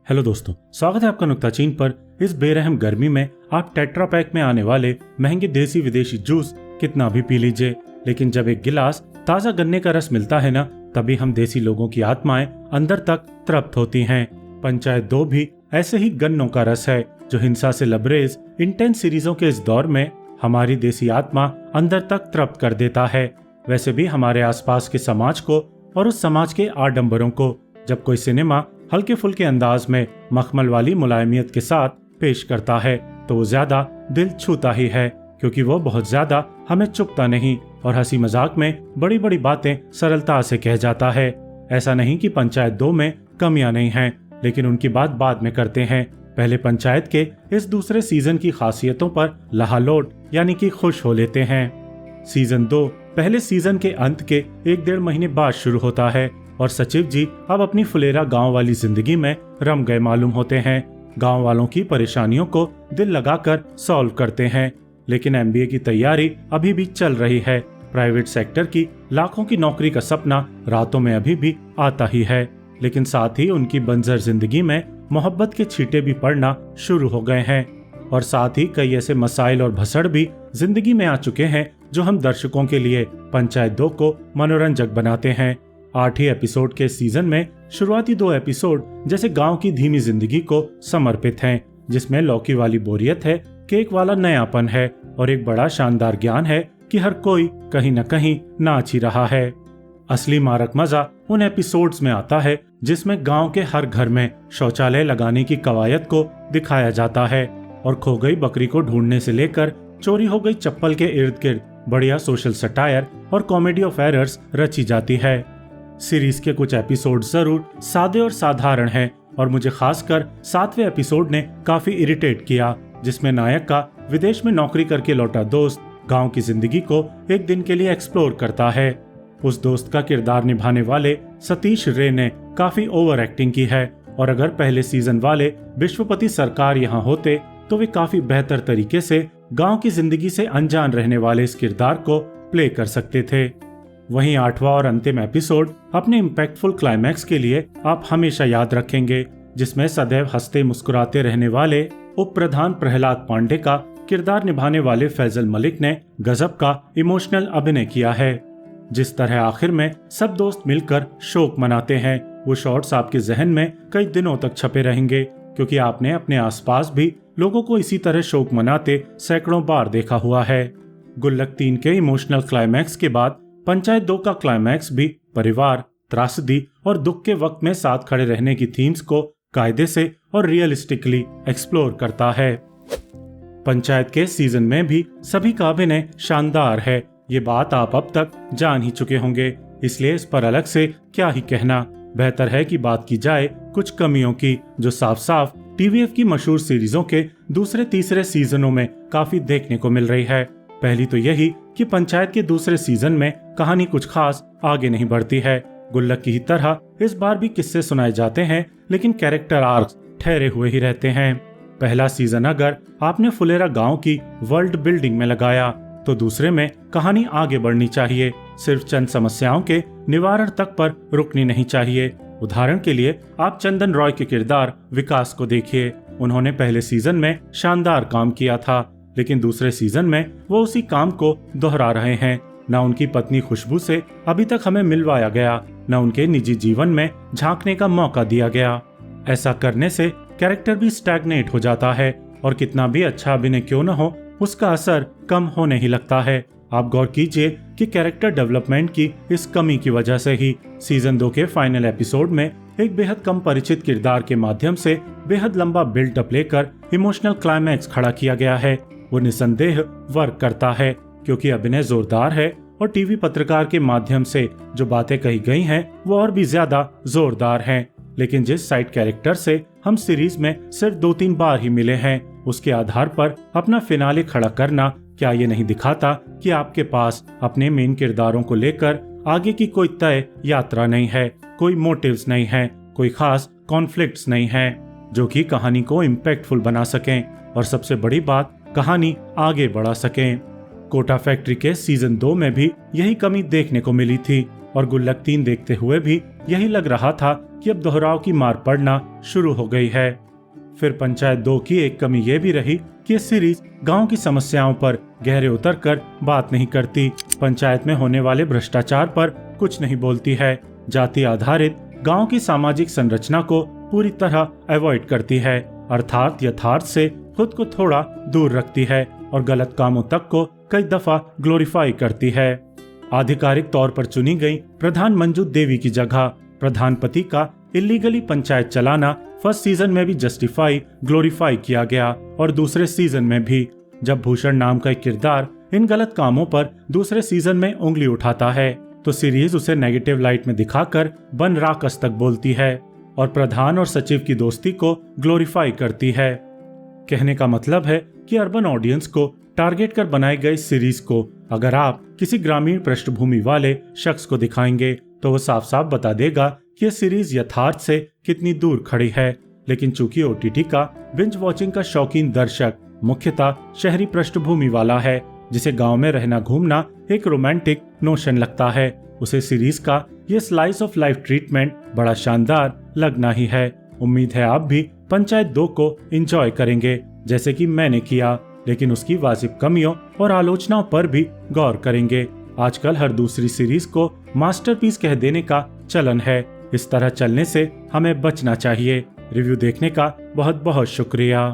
Hello दोस्तों, स्वागत है आपका नुक्ताचीन पर। इस बेरहम गर्मी में आप टेट्रा पैक में आने वाले महंगे देसी विदेशी जूस कितना भी पी लीजिए, लेकिन जब एक गिलास ताजा गन्ने का रस मिलता है ना, तभी हम देसी लोगों की आत्माएं अंदर तक तृप्त होती हैं। पंचायत 2 भी ऐसे ही गन्नों का रस है, जो हिंसा से लबरेज इंटेंस सीरीजों के इस दौर में हमारी देसी आत्मा अंदर तक तृप्त कर देता है। वैसे भी हमारे आसपास के समाज को और उस समाज के आडंबरों को जब कोई सिनेमा हल्के फुल्के अंदाज में मखमल वाली मुलायमियत के साथ पेश करता है तो वो ज्यादा दिल छूता ही है, क्योंकि वो बहुत ज्यादा हमें चुभता नहीं और हंसी मजाक में बड़ी बड़ी बातें सरलता से कह जाता है। ऐसा नहीं कि पंचायत 2 में कमियां नहीं हैं, लेकिन उनकी बात बाद में करते हैं। पहले पंचायत के इस दूसरे सीजन की खासियतों पर लहालोट यानी कि खुश हो लेते हैं। सीजन 2 पहले सीजन के अंत के 1-1.5 महीने बाद शुरू होता है और सचिव जी अब अपनी फुलेरा गांव वाली जिंदगी में रम गए मालूम होते हैं। गांव वालों की परेशानियों को दिल लगाकर सॉल्व करते हैं, लेकिन एमबीए की तैयारी अभी भी चल रही है। प्राइवेट सेक्टर की लाखों की नौकरी का सपना रातों में अभी भी आता ही है, लेकिन साथ ही उनकी बंजर जिंदगी में मोहब्बत के छींटे भी पड़ना शुरू हो गए हैं और साथ ही कई ऐसे मसाइल और भसड़ भी जिंदगी में आ चुके हैं जो हम दर्शकों के लिए पंचायत 2 को मनोरंजक बनाते हैं। 8 ही एपिसोड के सीजन में शुरुआती 2 एपिसोड जैसे गांव की धीमी जिंदगी को समर्पित हैं, जिसमें लौकी वाली बोरियत है, केक वाला नयापन है और एक बड़ा शानदार ज्ञान है कि हर कोई कहीं न कहीं नाच ही रहा है। असली मारक मजा उन एपिसोड्स में आता है जिसमें गांव के हर घर में शौचालय लगाने की कवायद को दिखाया जाता है और खो गई बकरी को ढूंढने से लेकर चोरी हो गई चप्पल के इर्द गिर्द बढ़िया सोशल सटायर और कॉमेडी ऑफ एरर्स रची जाती है। सीरीज के कुछ एपिसोड जरूर सादे और साधारण हैं और मुझे खासकर 7वें एपिसोड ने काफी इरिटेट किया, जिसमें नायक का विदेश में नौकरी करके लौटा दोस्त गांव की जिंदगी को एक दिन के लिए एक्सप्लोर करता है। उस दोस्त का किरदार निभाने वाले सतीश रे ने काफी ओवर एक्टिंग की है और अगर पहले सीजन वाले विश्वपति सरकार यहाँ होते तो वे काफी बेहतर तरीके से गांव की जिंदगी से अनजान रहने वाले इस किरदार को प्ले कर सकते थे। वहीं 8वां और अंतिम एपिसोड अपने इम्पैक्टफुल क्लाइमैक्स के लिए आप हमेशा याद रखेंगे, जिसमें सदैव हंसते मुस्कुराते रहने वाले उप प्रधान प्रहलाद पांडे का किरदार निभाने वाले फैजल मलिक ने गजब का इमोशनल अभिनय किया है। जिस तरह आखिर में सब दोस्त मिलकर शोक मनाते हैं, वो शॉट्स आपके जहन में कई दिनों तक छपे रहेंगे, क्योंकि आपने अपने आसपास भी लोगों को इसी तरह शोक मनाते सैकड़ों बार देखा हुआ है। गुल्लक 3 के इमोशनल क्लाइमैक्स के बाद पंचायत 2 का क्लाइमैक्स भी परिवार, त्रासदी और दुख के वक्त में साथ खड़े रहने की थीम्स को कायदे से और रियलिस्टिकली एक्सप्लोर करता है। पंचायत के सीजन में भी सभी का अभिनय शानदार है, ये बात आप अब तक जान ही चुके होंगे, इसलिए इस पर अलग से क्या ही कहना। बेहतर है कि बात की जाए कुछ कमियों की, जो साफ साफ टीवीएफ की मशहूर सीरीजों के दूसरे तीसरे सीजनों में काफी देखने को मिल रही है। पहली तो यही कि पंचायत के दूसरे सीजन में कहानी कुछ खास आगे नहीं बढ़ती है। गुल्लक की ही तरह इस बार भी किस्से सुनाए जाते हैं, लेकिन कैरेक्टर आर्क्स ठहरे हुए ही रहते हैं। पहला सीजन अगर आपने फुलेरा गांव की वर्ल्ड बिल्डिंग में लगाया तो दूसरे में कहानी आगे बढ़नी चाहिए, सिर्फ चंद समस्याओं के निवारण तक पर रुकनी नहीं चाहिए। उदाहरण के लिए आप चंदन रॉय के किरदार विकास को देखिए, उन्होंने पहले सीजन में शानदार काम किया था, लेकिन दूसरे सीजन में वो उसी काम को दोहरा रहे हैं। न उनकी पत्नी खुशबू से अभी तक हमें मिलवाया गया, न उनके निजी जीवन में झांकने का मौका दिया गया। ऐसा करने से कैरेक्टर भी स्टैग्नेट हो जाता है और कितना भी अच्छा अभिनय क्यों न हो, उसका असर कम होने ही लगता है। आप गौर कीजिए कि कैरेक्टर डेवलपमेंट की इस कमी की वजह से ही सीजन 2 के फाइनल एपिसोड में एक बेहद कम परिचित किरदार के माध्यम से बेहद लंबा बिल्डअप लेकर इमोशनल क्लाइमैक्स खड़ा किया गया है। वो निसंदेह वर्क करता है, क्योंकि अभिनय जोरदार है और टीवी पत्रकार के माध्यम से जो बातें कही गई हैं वो और भी ज्यादा जोरदार हैं। लेकिन जिस साइड कैरेक्टर से हम सीरीज में सिर्फ 2-3 बार ही मिले हैं, उसके आधार पर अपना फिनाले खड़ा करना क्या ये नहीं दिखाता कि आपके पास अपने मेन किरदारों को लेकर आगे की कोई तय यात्रा नहीं है, कोई मोटिव्स नहीं है, कोई खास कॉन्फ्लिक्ट्स नहीं है जो कि कहानी को इम्पैक्टफुल बना सकें और सबसे बड़ी बात, कहानी आगे बढ़ा सकें। कोटा फैक्ट्री के सीजन 2 में भी यही कमी देखने को मिली थी और गुल्लक 3 देखते हुए भी यही लग रहा था कि अब दोहराव की मार पड़ना शुरू हो गई है। फिर पंचायत 2 की एक कमी ये भी रही कि ये सीरीज गांव की समस्याओं पर गहरे उतरकर बात नहीं करती, पंचायत में होने वाले भ्रष्टाचार पर कुछ नहीं बोलती है, जाति आधारित गांव की सामाजिक संरचना को पूरी तरह अवॉइड करती है, अर्थात यथार्थ से खुद को थोड़ा दूर रखती है और गलत कामों तक को कई दफा ग्लोरीफाई करती है। आधिकारिक तौर पर चुनी गई प्रधान मंजू देवी की जगह प्रधानपति का इलीगली पंचायत चलाना फर्स्ट सीजन में भी जस्टिफाई ग्लोरीफाई किया गया और दूसरे सीजन में भी, जब भूषण नाम का एक किरदार इन गलत कामों पर दूसरे सीजन में उंगली उठाता है तो सीरीज उसे नेगेटिव लाइट में दिखाकर बन राकस तक बोलती है और प्रधान और सचिव की दोस्ती को ग्लोरीफाई करती है। कहने का मतलब है कि अर्बन ऑडियंस को टारगेट कर बनाई गई सीरीज को अगर आप किसी ग्रामीण पृष्ठभूमि वाले शख्स को दिखाएंगे तो वो साफ साफ बता देगा कि ये सीरीज यथार्थ से कितनी दूर खड़ी है। लेकिन चूंकि ओटीटी का बिंज वॉचिंग का शौकीन दर्शक मुख्यतः शहरी पृष्ठभूमि वाला है, जिसे गांव में रहना घूमना एक रोमांटिक नोशन लगता है, उसे सीरीज का ये स्लाइस ऑफ लाइफ ट्रीटमेंट बड़ा शानदार लगना ही है। उम्मीद है आप भी पंचायत 2 को एंजॉय करेंगे जैसे कि मैंने किया, लेकिन उसकी वाजिब कमियों और आलोचनाओं पर भी गौर करेंगे। आजकल हर दूसरी सीरीज को मास्टरपीस कह देने का चलन है, इस तरह चलने से हमें बचना चाहिए। रिव्यू देखने का बहुत बहुत शुक्रिया।